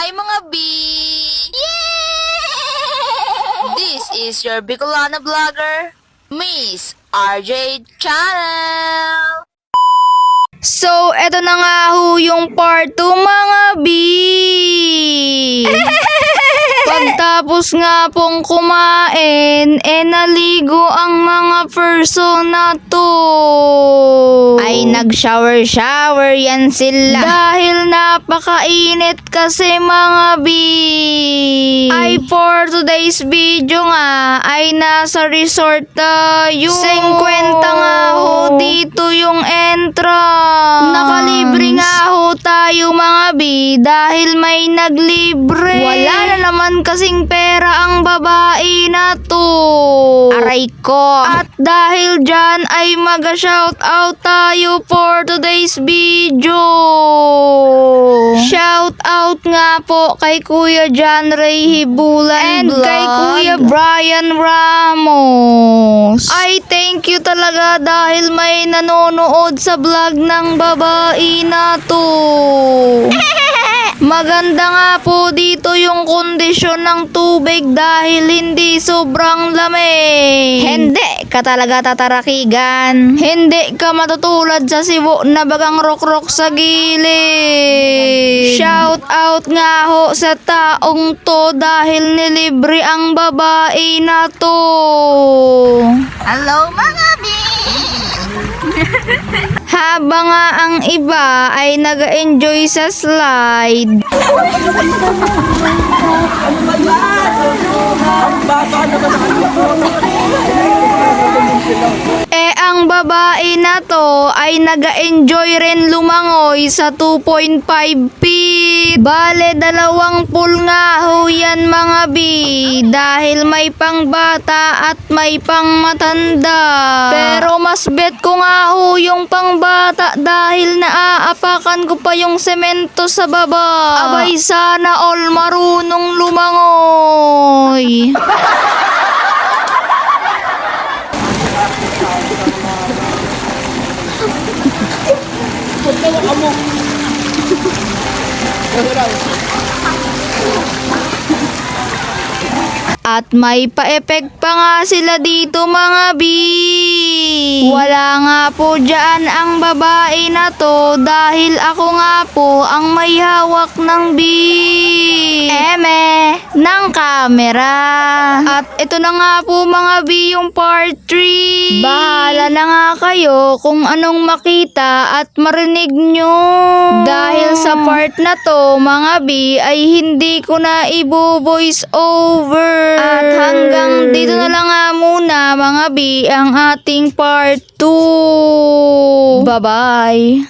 Hi mga B! This is your Bicolana vlogger, Miss RJ Channel! So, eto na nga ho yung part 2 mga B! Pagtapos nga pong kumain, naligo ang mga person na to. Ay nag-shower yan sila. Dahil napakainit kasi mga B. Ay for today's video nga, ay nasa resort tayo. 50 nga ho dito yung entrance. Nakalibre nga ho tayo mga B dahil may naglibre. Wala na naman kasing pera ang babae na to. Aray ko. At dahil dyan ay mag-shout out tayo for today's video. Shout out nga po kay Kuya John Ray Hibulan and kay Kuya Brian Ramos. Ay thank you talaga dahil may nanonood sa vlog ng babae na to. Maganda nga po dito yung kondisyon ng tubig dahil hindi sobrang lamig. Hindi ka talaga tatarakigan. Hindi ka matutulad sa Cebu na bagang rok-rok sa gilid. Shout out nga ho sa taong to dahil nilibre ang babae na to. Hello mga B! Habang nga ang iba ay nag-enjoy sa slide. Ang babae na to ay nag-enjoy rin lumangoy sa 2.5 feet. Bale, 20 nga ho yan mga B. Dahil may pang bata at may pang matanda. Pero mas bet ko nga ho yung pang bata dahil naaapakan ko pa yung semento sa baba. Abay sana all marunong lumangoy. At may pa-effect pa nga sila dito mga B. Wala nga po dyan ang babae na to dahil ako nga po ang may hawak ng B. Ng camera. At ito na nga po mga B yung part 3. Bahala na nga kayo kung anong makita at marinig nyo. Dahil sa part na to mga B ay hindi ko na ibo-voice over. At hanggang dito na lang nga muna mga B ang ating part 2. Bye-bye!